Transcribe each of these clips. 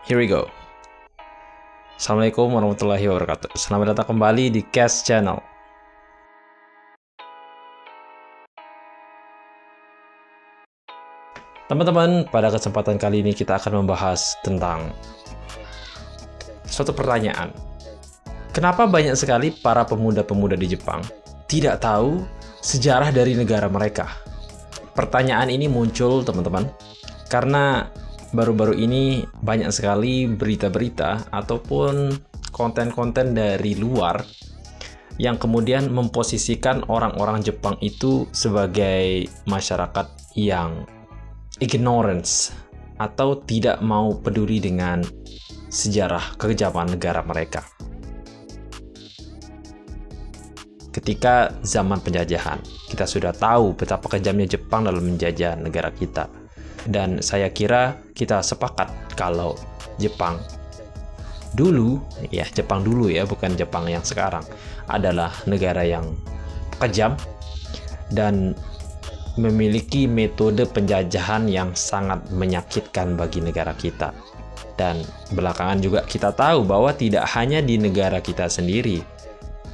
Here we go. Assalamualaikum warahmatullahi wabarakatuh. Selamat datang kembali di Cast Channel. Teman-teman, pada kesempatan kali ini kita akan membahas tentang suatu pertanyaan. Kenapa banyak sekali para pemuda-pemuda di Jepang tidak tahu sejarah dari negara mereka? Pertanyaan ini muncul, teman-teman, karena baru-baru ini banyak sekali berita-berita ataupun konten-konten dari luar yang kemudian memposisikan orang-orang Jepang itu sebagai masyarakat yang ignorance atau tidak mau peduli dengan sejarah kekejaman negara mereka. Ketika zaman penjajahan, kita sudah tahu betapa kejamnya Jepang dalam menjajah negara kita. Dan saya kira kita sepakat kalau Jepang dulu ya, bukan Jepang yang sekarang, adalah negara yang kejam dan memiliki metode penjajahan yang sangat menyakitkan bagi negara kita. Dan belakangan juga kita tahu bahwa tidak hanya di negara kita sendiri,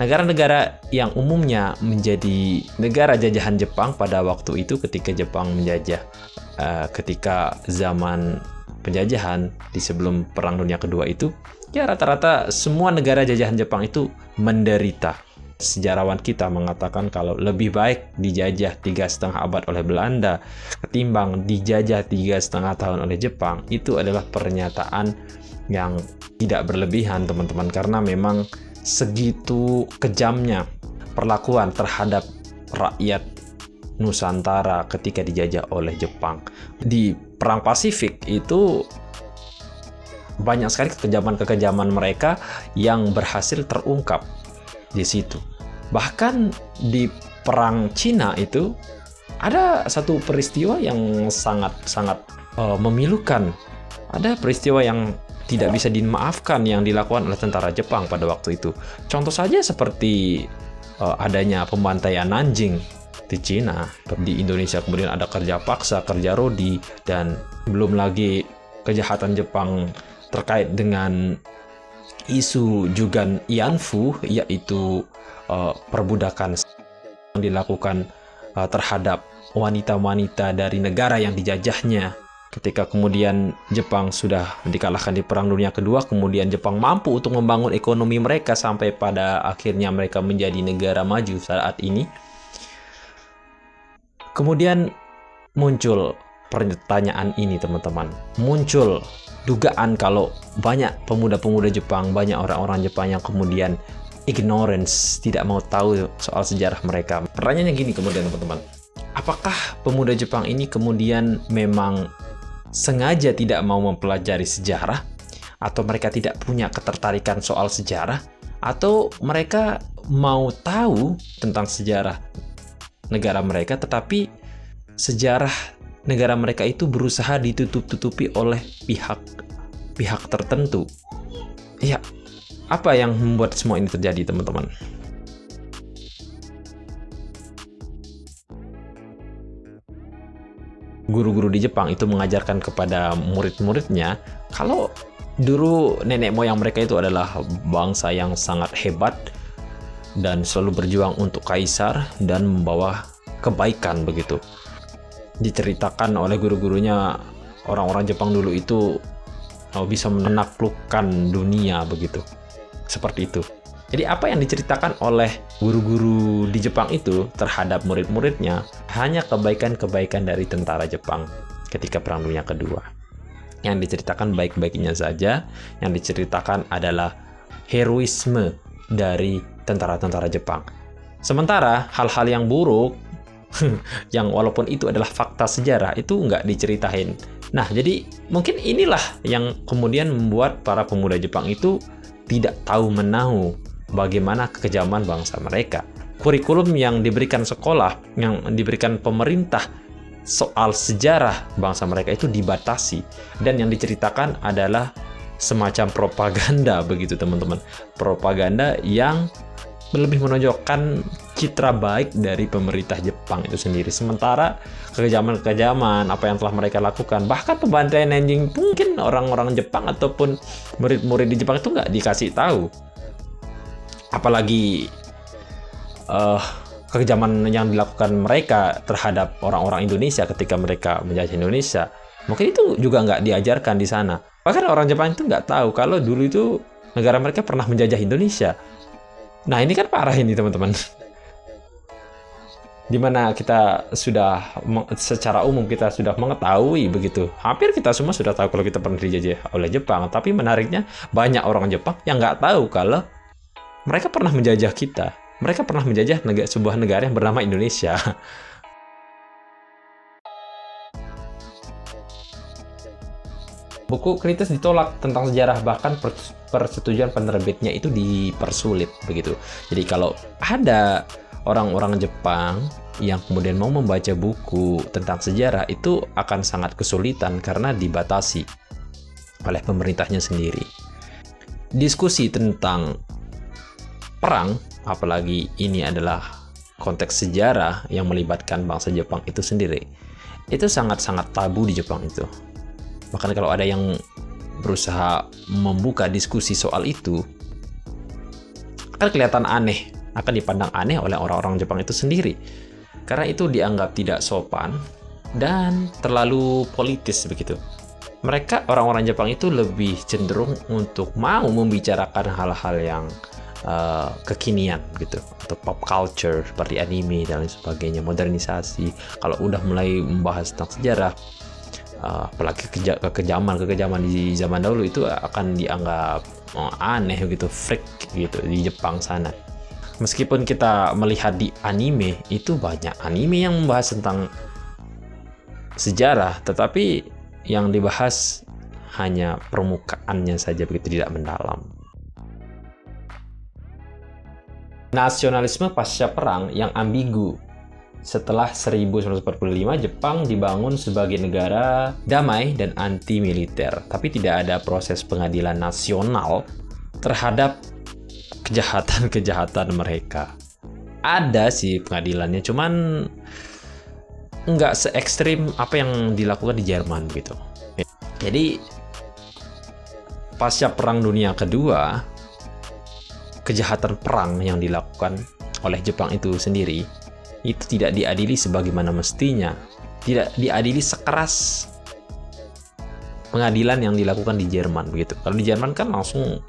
negara-negara yang umumnya menjadi negara jajahan Jepang pada waktu itu ketika Jepang menjajah, ketika zaman penjajahan di sebelum Perang Dunia Kedua itu, ya rata-rata semua negara jajahan Jepang itu menderita. Sejarawan kita mengatakan kalau lebih baik dijajah 3,5 abad oleh Belanda ketimbang dijajah 3,5 tahun oleh Jepang. Itu adalah pernyataan yang tidak berlebihan, teman-teman, karena memang segitu kejamnya perlakuan terhadap rakyat Nusantara ketika dijajah oleh Jepang. Di Perang Pasifik itu banyak sekali kekejaman-kekejaman mereka yang berhasil terungkap di situ. Bahkan di Perang Cina itu ada satu peristiwa yang sangat memilukan. Ada peristiwa yang tidak bisa dimaafkan yang dilakukan oleh tentara Jepang pada waktu itu. Contoh saja seperti adanya pembantaian Nanjing di Cina. Di Indonesia kemudian ada kerja paksa, kerja rodi, dan belum lagi kejahatan Jepang terkait dengan isu Jugan Ianfu, yaitu perbudakan yang dilakukan terhadap wanita-wanita dari negara yang dijajahnya. Ketika kemudian Jepang sudah dikalahkan di Perang Dunia Kedua, kemudian Jepang mampu untuk membangun ekonomi mereka sampai pada akhirnya mereka menjadi negara maju saat ini. Kemudian muncul pertanyaan ini, teman-teman. Muncul dugaan kalau banyak pemuda-pemuda Jepang, banyak orang-orang Jepang yang kemudian ignorance, tidak mau tahu soal sejarah mereka. Pertanyaannya gini kemudian, teman-teman. Apakah pemuda Jepang ini kemudian memang sengaja tidak mau mempelajari sejarah, atau mereka tidak punya ketertarikan soal sejarah, atau mereka mau tahu tentang sejarah negara mereka tetapi sejarah negara mereka itu berusaha ditutup-tutupi oleh pihak tertentu? Ya, apa yang membuat semua ini terjadi, teman-teman? Guru-guru di Jepang itu mengajarkan kepada murid-muridnya kalau dulu nenek moyang mereka itu adalah bangsa yang sangat hebat dan selalu berjuang untuk kaisar dan membawa kebaikan begitu. Diceritakan oleh guru-gurunya orang-orang Jepang dulu itu bisa menaklukkan dunia begitu. Seperti itu. Jadi apa yang diceritakan oleh guru-guru di Jepang itu terhadap murid-muridnya hanya kebaikan-kebaikan dari tentara Jepang ketika Perang Dunia Kedua. Yang diceritakan baik-baiknya saja, yang diceritakan adalah heroisme dari tentara-tentara Jepang. Sementara hal-hal yang buruk, yang walaupun itu adalah fakta sejarah, itu nggak diceritain. Nah, jadi mungkin inilah yang kemudian membuat para pemuda Jepang itu tidak tahu menahu bagaimana kekejaman bangsa mereka. Kurikulum yang diberikan sekolah, yang diberikan pemerintah soal sejarah bangsa mereka itu dibatasi. Dan yang diceritakan adalah semacam propaganda begitu, teman-teman. Propaganda yang lebih menonjolkan citra baik dari pemerintah Jepang itu sendiri. Sementara kekejaman-kekejaman apa yang telah mereka lakukan, bahkan pembantaian anjing, mungkin orang-orang Jepang ataupun murid-murid di Jepang itu nggak dikasih tahu. Apalagi kekejaman yang dilakukan mereka terhadap orang-orang Indonesia ketika mereka menjajah Indonesia, mungkin itu juga nggak diajarkan di sana. Bahkan orang Jepang itu nggak tahu kalau dulu itu negara mereka pernah menjajah Indonesia. Nah, ini kan parah ini, teman-teman. Dimana kita sudah secara umum kita sudah mengetahui begitu. Hampir kita semua sudah tahu kalau kita pernah dijajah oleh Jepang. Tapi menariknya banyak orang Jepang yang nggak tahu kalau mereka pernah menjajah kita. Mereka pernah menjajah sebuah negara yang bernama Indonesia. Buku kritis ditolak tentang sejarah, bahkan persetujuan penerbitnya itu dipersulit begitu. Jadi kalau ada orang-orang Jepang yang kemudian mau membaca buku tentang sejarah, itu akan sangat kesulitan karena dibatasi oleh pemerintahnya sendiri. Diskusi tentang perang, apalagi ini adalah konteks sejarah yang melibatkan bangsa Jepang itu sendiri, itu sangat-sangat tabu di Jepang itu. Bahkan kalau ada yang berusaha membuka diskusi soal itu, akan kelihatan aneh, akan dipandang aneh oleh orang-orang Jepang itu sendiri. Karena itu dianggap tidak sopan dan terlalu politis begitu. Mereka, orang-orang Jepang itu lebih cenderung untuk mau membicarakan hal-hal yang kekinian gitu, atau pop culture seperti anime dan lain sebagainya, modernisasi. Kalau udah mulai membahas tentang sejarah, apalagi kekejaman di zaman dahulu, itu akan dianggap aneh gitu, freak gitu di Jepang sana. Meskipun kita melihat di anime, itu banyak anime yang membahas tentang sejarah, tetapi yang dibahas hanya permukaannya saja begitu, tidak mendalam. Nasionalisme pasca perang yang ambigu. Setelah 1945, Jepang dibangun sebagai negara damai dan anti-militer, tapi tidak ada proses pengadilan nasional terhadap kejahatan-kejahatan mereka. Ada sih pengadilannya, cuman nggak se-ekstrim apa yang dilakukan di Jerman gitu. Jadi pasca Perang Dunia Kedua, kejahatan perang yang dilakukan oleh Jepang itu sendiri itu tidak diadili sebagaimana mestinya, tidak diadili sekeras pengadilan yang dilakukan di Jerman begitu. Kalau di Jerman kan langsung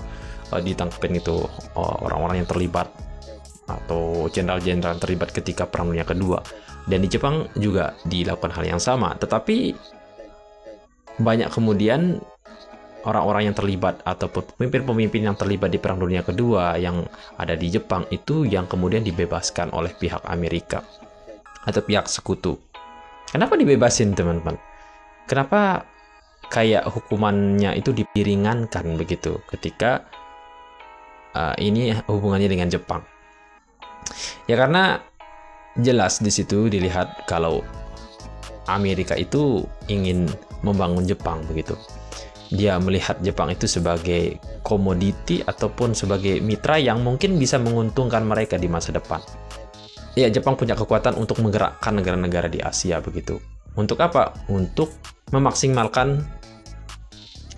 ditangkapin itu orang-orang yang terlibat atau jenderal-jenderal terlibat ketika Perang Dunia Kedua. Dan di Jepang juga dilakukan hal yang sama, tetapi banyak kemudian orang-orang yang terlibat ataupun pemimpin-pemimpin yang terlibat di Perang Dunia Kedua yang ada di Jepang itu yang kemudian dibebaskan oleh pihak Amerika atau pihak sekutu. Kenapa dibebasin, teman-teman? Kenapa kayak hukumannya itu diringankan begitu ketika ini hubungannya dengan Jepang? Ya karena jelas di situ dilihat kalau Amerika itu ingin membangun Jepang begitu. Dia melihat Jepang itu sebagai komoditi ataupun sebagai mitra yang mungkin bisa menguntungkan mereka di masa depan. Ya, Jepang punya kekuatan untuk menggerakkan negara-negara di Asia begitu. Untuk apa? Untuk memaksimalkan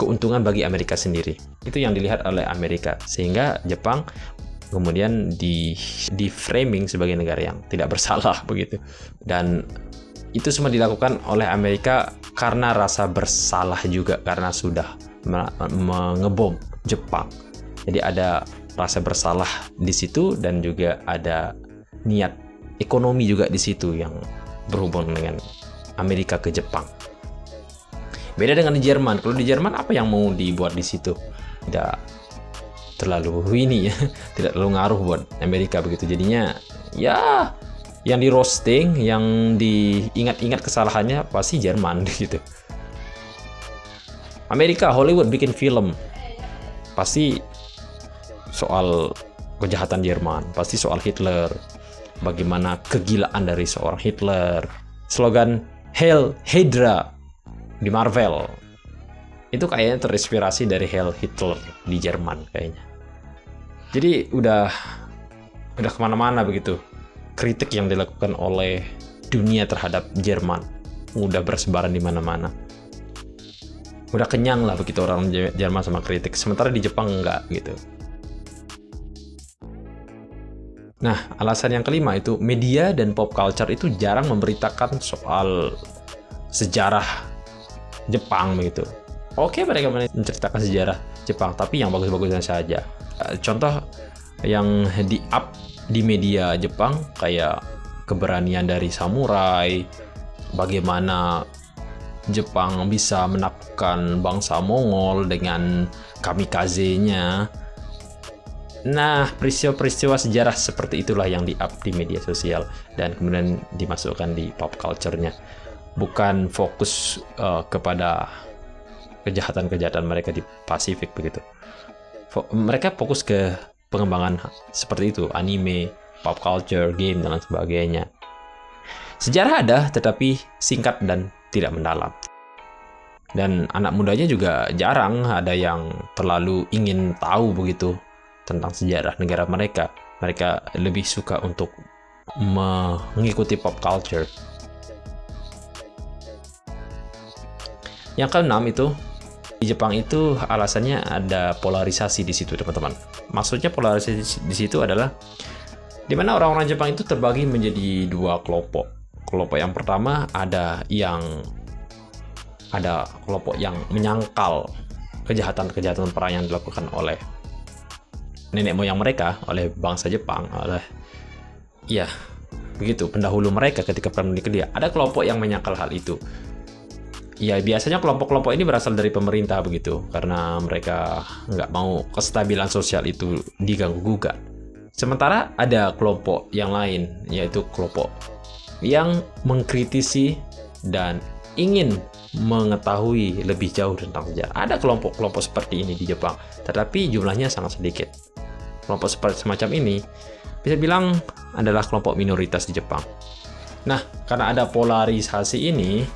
keuntungan bagi Amerika sendiri. Itu yang dilihat oleh Amerika, sehingga Jepang kemudian di framing sebagai negara yang tidak bersalah begitu. Dan itu semua dilakukan oleh Amerika karena rasa bersalah juga, karena sudah mengebom Jepang. Jadi ada rasa bersalah di situ dan juga ada niat ekonomi juga di situ yang berhubungan dengan Amerika ke Jepang. Beda dengan di Jerman. Kalau di Jerman apa yang mau dibuat di situ? Tidak terlalu ini ya, tidak terlalu ngaruh buat Amerika begitu. Jadinya ya yang di roasting, yang diingat-ingat kesalahannya pasti Jerman gitu. Amerika, Hollywood bikin film pasti soal kejahatan Jerman, pasti soal Hitler, bagaimana kegilaan dari seorang Hitler. Slogan Heil Hydra di Marvel itu kayaknya terinspirasi dari Heil Hitler di Jerman kayaknya. Jadi udah udah kemana-mana begitu. Kritik yang dilakukan oleh dunia terhadap Jerman udah bersebaran di mana-mana. Udah kenyang lah begitu orang Jerman sama kritik, sementara di Jepang enggak gitu. Nah, alasan yang kelima itu media dan pop culture itu jarang memberitakan soal sejarah Jepang begitu. Oke, mereka menceritakan sejarah Jepang, tapi yang bagus-bagusnya saja. Contoh yang di-up di media Jepang kayak keberanian dari samurai, bagaimana Jepang bisa menaklukkan bangsa Mongol dengan kamikaze-nya. Nah, peristiwa-peristiwa sejarah seperti itulah yang di-up di media sosial dan kemudian dimasukkan di pop culture-nya. Bukan fokus kepada kejahatan-kejahatan mereka di Pasifik begitu. Mereka fokus ke pengembangan seperti itu, anime, pop culture, game, dan lain sebagainya. Sejarah ada, tetapi singkat dan tidak mendalam. Dan anak mudanya juga jarang ada yang terlalu ingin tahu begitu tentang sejarah negara mereka. Mereka lebih suka untuk mengikuti pop culture. Yang keenam itu, di Jepang itu alasannya ada polarisasi di situ, teman-teman. Maksudnya polarisasi di situ adalah di mana orang-orang Jepang itu terbagi menjadi dua kelompok. Kelompok yang pertama ada kelompok yang menyangkal kejahatan-kejahatan perang yang dilakukan oleh nenek moyang mereka, oleh bangsa Jepang, begitu pendahulu mereka ketika perang dunia kedua. Ada kelompok yang menyangkal hal itu. Ya, biasanya kelompok-kelompok ini berasal dari pemerintah begitu, karena mereka nggak mau kestabilan sosial itu diganggu-gugat. Sementara ada kelompok yang lain, yaitu kelompok yang mengkritisi dan ingin mengetahui lebih jauh tentang sejarah. Ada kelompok-kelompok seperti ini di Jepang, tetapi jumlahnya sangat sedikit. Kelompok seperti semacam ini bisa bilang adalah kelompok minoritas di Jepang. Nah, karena ada polarisasi ini,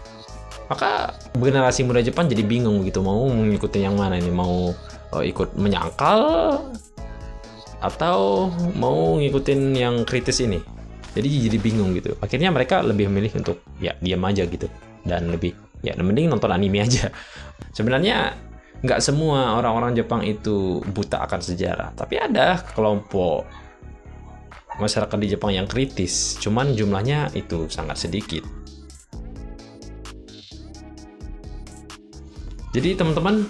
maka generasi muda Jepang jadi bingung gitu, mau mengikuti yang mana ini, mau ikut menyangkal atau mau ngikutin yang kritis ini. Jadi bingung gitu. Akhirnya mereka lebih memilih untuk diam aja gitu dan lebih mending nonton anime aja. Sebenarnya nggak semua orang-orang Jepang itu buta akan sejarah, tapi ada kelompok masyarakat di Jepang yang kritis, cuman jumlahnya itu sangat sedikit. Jadi teman-teman,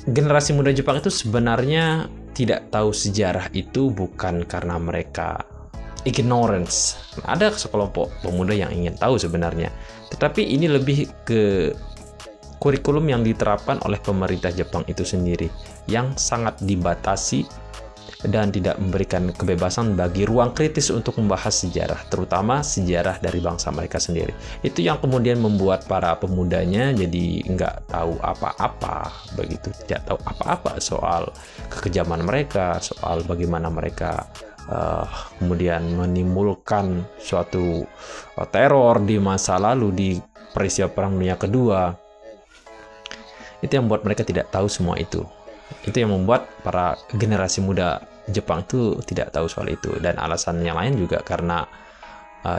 generasi muda Jepang itu sebenarnya tidak tahu sejarah itu bukan karena mereka ignorance. Ada sekelompok pemuda yang ingin tahu sebenarnya, tetapi ini lebih ke kurikulum yang diterapkan oleh pemerintah Jepang itu sendiri yang sangat dibatasi dan tidak memberikan kebebasan bagi ruang kritis untuk membahas sejarah, terutama sejarah dari bangsa mereka sendiri. Itu yang kemudian membuat para pemudanya jadi nggak tahu apa-apa begitu, tidak tahu apa-apa soal kekejaman mereka, soal bagaimana mereka kemudian menimbulkan suatu teror di masa lalu di peristiwa Perang Dunia Kedua. Itu yang membuat mereka tidak tahu semua itu. Itu yang membuat para generasi muda Jepang itu tidak tahu soal itu. Dan alasan yang lain juga karena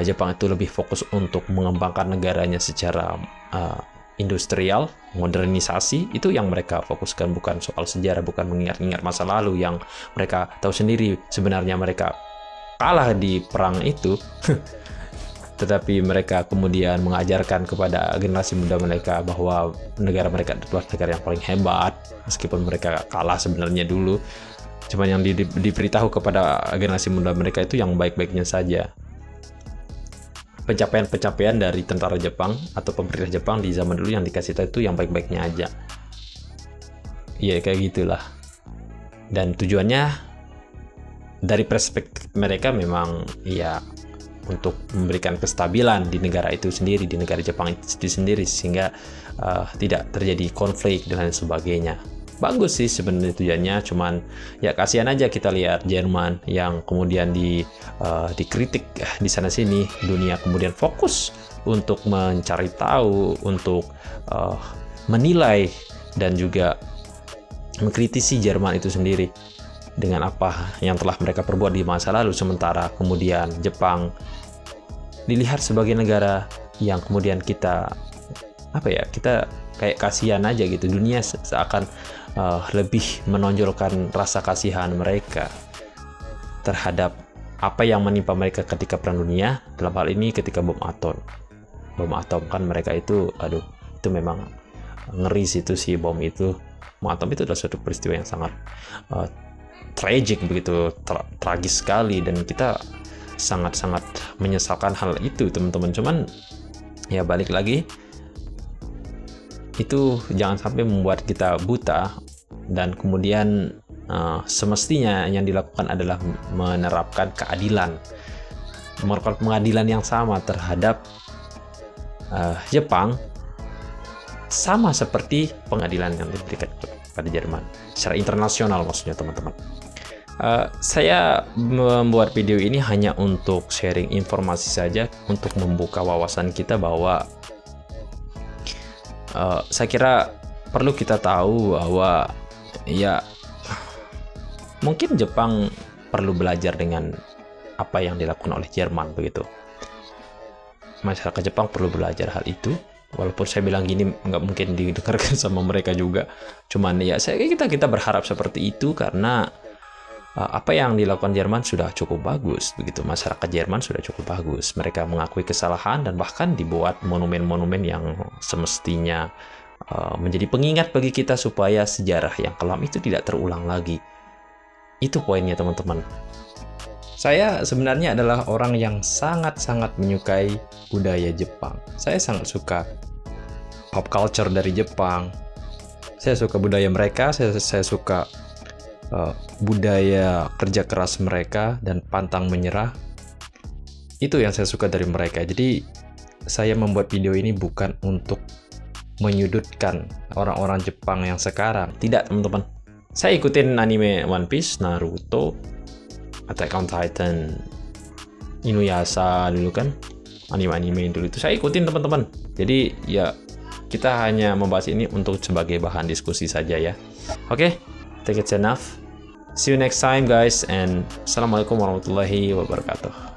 Jepang itu lebih fokus untuk mengembangkan negaranya secara industrial, modernisasi. Itu yang mereka fokuskan, bukan soal sejarah, bukan mengingat-ingat masa lalu yang mereka tahu sendiri sebenarnya mereka kalah di perang itu. Tetapi mereka kemudian mengajarkan kepada generasi muda mereka bahwa negara mereka adalah negara yang paling hebat, meskipun mereka kalah sebenarnya dulu. Cuman yang diberitahu kepada generasi muda mereka itu yang baik-baiknya saja. Pencapaian-pencapaian dari tentara Jepang atau pemerintah Jepang di zaman dulu yang dikasih tahu itu yang baik-baiknya aja. Ya kayak gitulah. Dan tujuannya dari perspektif mereka memang untuk memberikan kestabilan di negara itu sendiri, di negara Jepang itu sendiri, sehingga tidak terjadi konflik dan lain sebagainya. Bagus sih sebenarnya tujuannya, cuman kasihan aja kita lihat Jerman yang kemudian dikritik di sana sini, dunia kemudian fokus untuk mencari tahu, untuk menilai dan juga mengkritisi Jerman itu sendiri. dengan apa yang telah mereka perbuat di masa lalu, sementara kemudian Jepang dilihat sebagai negara yang kemudian kita kayak kasihan aja gitu. Dunia seakan lebih menonjolkan rasa kasihan mereka terhadap apa yang menimpa mereka ketika Perang Dunia, dalam hal ini ketika bom atom kan. Mereka itu itu memang ngeri situ sih. Bom atom itu adalah suatu peristiwa yang sangat tragic, begitu tragis sekali, dan kita sangat-sangat menyesalkan hal itu, teman-teman. Cuman ya balik lagi, itu jangan sampai membuat kita buta, dan kemudian semestinya yang dilakukan adalah menerapkan keadilan, menerapkan pengadilan yang sama terhadap Jepang, sama seperti pengadilan yang diberikan pada Jerman secara internasional, maksudnya, teman-teman. Saya membuat video ini hanya untuk sharing informasi saja, untuk membuka wawasan kita bahwa saya kira perlu kita tahu bahwa ya mungkin Jepang perlu belajar dengan apa yang dilakukan oleh Jerman, begitu. Masyarakat Jepang perlu belajar hal itu. Walaupun saya bilang gini nggak mungkin didengarkan sama mereka juga, cuman ya kita berharap seperti itu, karena apa yang dilakukan Jerman sudah cukup bagus, begitu. Masyarakat Jerman sudah cukup bagus, mereka mengakui kesalahan dan bahkan dibuat monumen-monumen yang semestinya menjadi pengingat bagi kita supaya sejarah yang kelam itu tidak terulang lagi. Itu poinnya, teman-teman. Saya sebenarnya adalah orang yang sangat-sangat menyukai budaya Jepang. Saya sangat suka pop culture dari Jepang. Saya suka budaya mereka, saya suka budaya kerja keras mereka dan pantang menyerah. Itu yang saya suka dari mereka. Jadi saya membuat video ini bukan untuk menyudutkan orang-orang Jepang yang sekarang. Tidak, teman-teman. Saya ikutin anime One Piece, Naruto, Attack on Titan, Inuyasha dulu kan, anime-anime dulu itu saya ikutin, teman-teman. Jadi ya kita hanya membahas ini untuk sebagai bahan diskusi saja ya. Oke, take it enough. See you next time guys, and assalamualaikum warahmatullahi wabarakatuh.